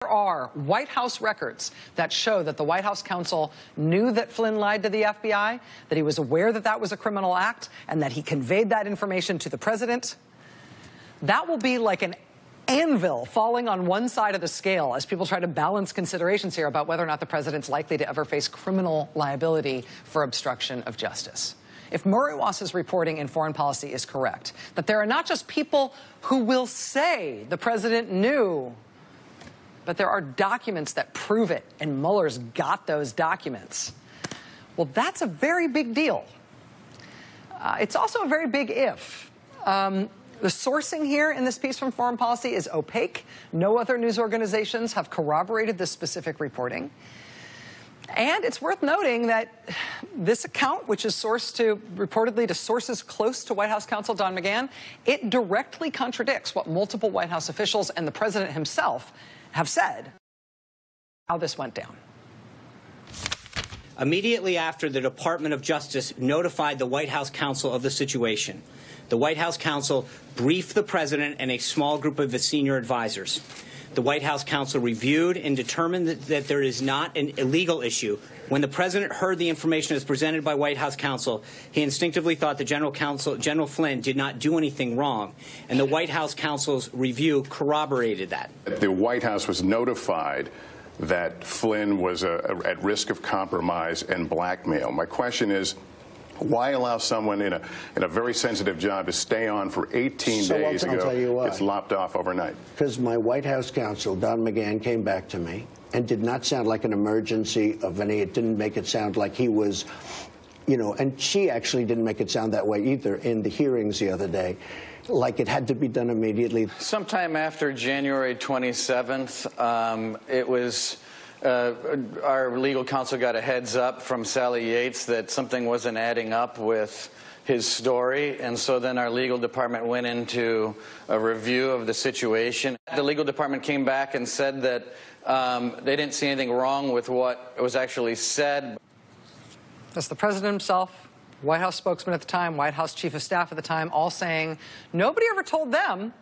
There are White House records that show that the White House counsel knew that Flynn lied to the FBI, that he was aware that that was a criminal act, and that he conveyed that information to the president. That will be like an anvil falling on one side of the scale as people try to balance considerations here about whether or not the president's likely to ever face criminal liability for obstruction of justice. If Murray Wass's reporting in Foreign Policy is correct, that there are not just people who will say the president knew, but there are documents that prove it, and Mueller's got those documents. Well, that's a very big deal. It's also a very big if. The sourcing here in this piece from Foreign Policy is opaque. No other news organizations have corroborated this specific reporting. And it's worth noting that this account, which is sourced reportedly to sources close to White House counsel Don McGahn, it directly contradicts what multiple White House officials and the president himself have said how this went down. Immediately after the Department of Justice notified the White House counsel of the situation, the White House counsel briefed the president and a small group of his senior advisors. The White House counsel reviewed and determined that there is not an illegal issue. When the president heard the information as presented by White House counsel, he instinctively thought the General Flynn did not do anything wrong, and the White House counsel's review corroborated that. The White House was notified that Flynn was at risk of compromise and blackmail. My question is, why allow someone in a very sensitive job to stay on for 18 days ago? It's lopped off overnight. Because my White House counsel, Don McGahn, came back to me and did not sound like an emergency of any. It didn't make it sound like he was, and she actually didn't make it sound that way either in the hearings the other day, like it had to be done immediately. Sometime after January 27th, it was our legal counsel got a heads up from Sally Yates that something wasn't adding up with his story, and so then our legal department went into a review of the situation. The legal department came back and said that they didn't see anything wrong with what was actually said. That's the president himself, White House spokesman at the time, White House chief of staff at the time, all saying nobody ever told them.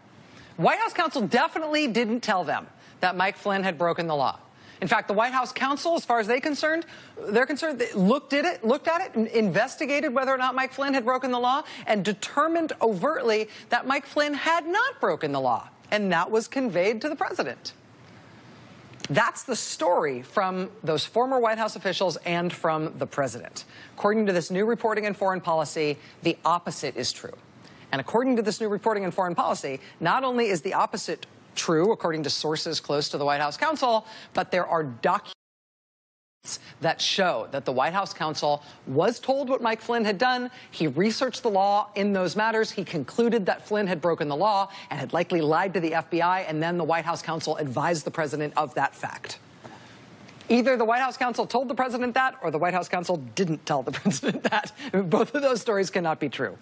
White House counsel definitely didn't tell them that Mike Flynn had broken the law. In fact, the White House counsel, as far as they're concerned, they looked at it, and investigated whether or not Mike Flynn had broken the law, and determined overtly that Mike Flynn had not broken the law. And that was conveyed to the president. That's the story from those former White House officials and from the president. According to this new reporting in Foreign Policy, the opposite is true. And according to this new reporting in Foreign Policy, not only is the opposite true, according to sources close to the White House counsel, but there are documents that show that the White House counsel was told what Mike Flynn had done. He researched the law in those matters. He concluded that Flynn had broken the law and had likely lied to the FBI, and then the White House counsel advised the president of that fact. Either the White House counsel told the president that, or the White House counsel didn't tell the president that. Both of those stories cannot be true.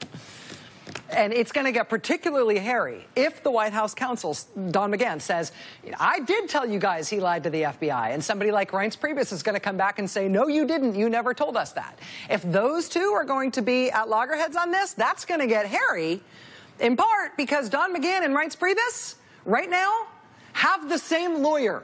And it's going to get particularly hairy if the White House counsel, Don McGahn, says, I did tell you guys he lied to the FBI. And somebody like Reince Priebus is going to come back and say, no, you didn't. You never told us that. If those two are going to be at loggerheads on this, that's going to get hairy, in part because Don McGahn and Reince Priebus right now have the same lawyer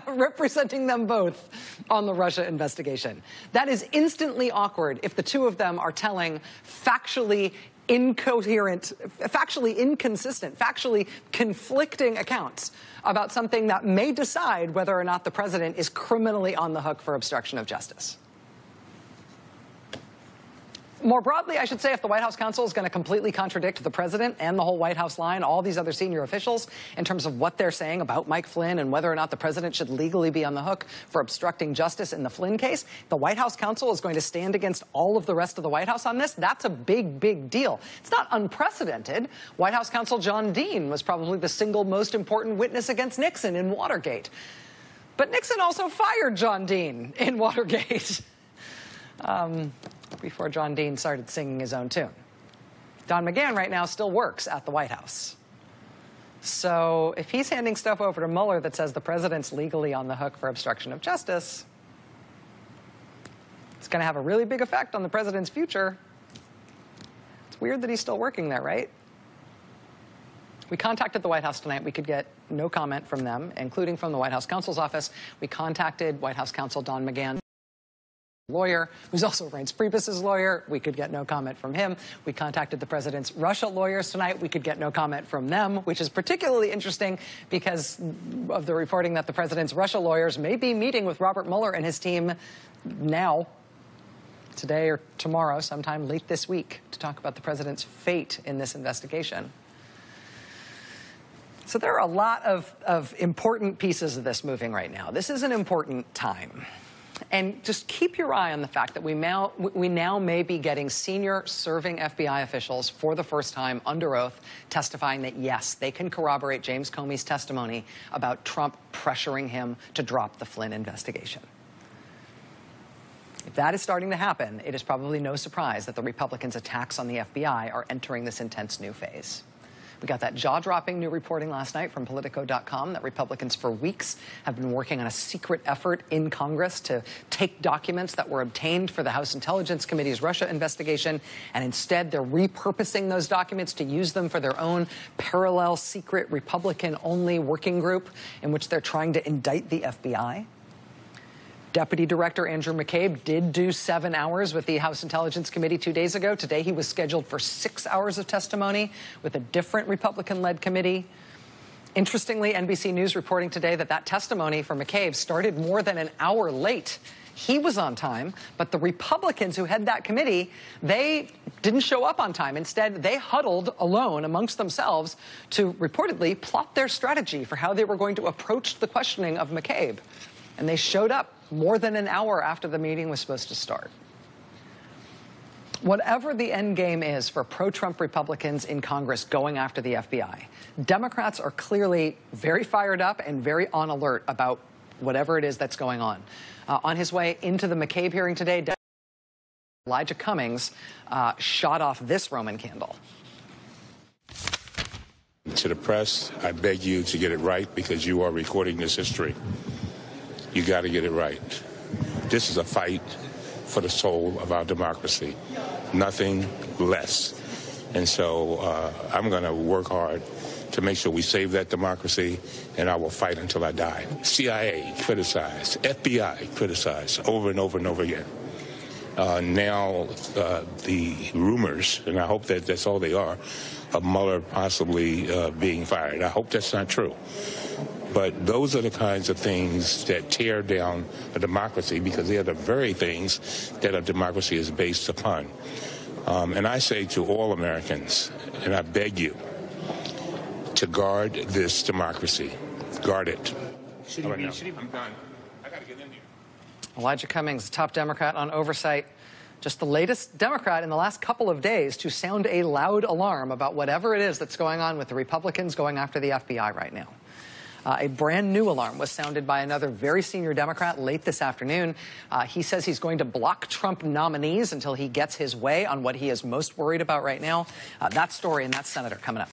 representing them both on the Russia investigation. That is instantly awkward if the two of them are telling factually incoherent, factually inconsistent, factually conflicting accounts about something that may decide whether or not the president is criminally on the hook for obstruction of justice. More broadly, I should say, if the White House counsel is going to completely contradict the president and the whole White House line, all these other senior officials, in terms of what they're saying about Mike Flynn and whether or not the president should legally be on the hook for obstructing justice in the Flynn case, the White House counsel is going to stand against all of the rest of the White House on this. That's a big, big deal. It's not unprecedented. White House counsel John Dean was probably the single most important witness against Nixon in Watergate. But Nixon also fired John Dean in Watergate. Before John Dean started singing his own tune. Don McGahn right now still works at the White House. So if he's handing stuff over to Mueller that says the president's legally on the hook for obstruction of justice, it's going to have a really big effect on the president's future. It's weird that he's still working there, right? We contacted the White House tonight. We could get no comment from them, including from the White House counsel's office. We contacted White House counsel Don McGahn, lawyer, who's also Reince Priebus's lawyer. We could get no comment from him. We contacted the president's Russia lawyers tonight. We could get no comment from them, which is particularly interesting because of the reporting that the president's Russia lawyers may be meeting with Robert Mueller and his team now, today or tomorrow, sometime late this week, to talk about the president's fate in this investigation. So there are a lot of important pieces of this moving right now. This is an important time. And just keep your eye on the fact that we now may be getting senior serving FBI officials for the first time under oath testifying that, yes, they can corroborate James Comey's testimony about Trump pressuring him to drop the Flynn investigation. If that is starting to happen, it is probably no surprise that the Republicans' attacks on the FBI are entering this intense new phase. We got that jaw-dropping new reporting last night from Politico.com that Republicans for weeks have been working on a secret effort in Congress to take documents that were obtained for the House Intelligence Committee's Russia investigation, and instead they're repurposing those documents to use them for their own parallel secret Republican-only working group in which they're trying to indict the FBI. Deputy Director Andrew McCabe did do 7 hours with the House Intelligence Committee 2 days ago. Today he was scheduled for 6 hours of testimony with a different Republican-led committee. Interestingly, NBC News reporting today that that testimony for McCabe started more than an hour late. He was on time, but the Republicans who head that committee, they didn't show up on time. Instead, they huddled alone amongst themselves to reportedly plot their strategy for how they were going to approach the questioning of McCabe. And they showed up more than an hour after the meeting was supposed to start. Whatever the end game is for pro-Trump Republicans in Congress going after the FBI, Democrats are clearly very fired up and very on alert about whatever it is that's going on. On his way into the McCabe hearing today, Elijah Cummings shot off this Roman candle. To the press, I beg you to get it right because you are recording this history. You got to get it right. This is a fight for the soul of our democracy, nothing less. And so I'm going to work hard to make sure we save that democracy, and I will fight until I die. CIA criticized, FBI criticized over and over and over again. Now the rumors, and I hope that that's all they are, of Mueller possibly being fired. I hope that's not true. But those are the kinds of things that tear down a democracy because they are the very things that a democracy is based upon. And I say to all Americans, and I beg you, to guard this democracy. Guard it. I'm done. I got to get in here. Elijah Cummings, top Democrat on oversight, just the latest Democrat in the last couple of days to sound a loud alarm about whatever it is that's going on with the Republicans going after the FBI right now. A brand new alarm was sounded by another very senior Democrat late this afternoon. He says he's going to block Trump nominees until he gets his way on what he is most worried about right now. That story and that senator coming up.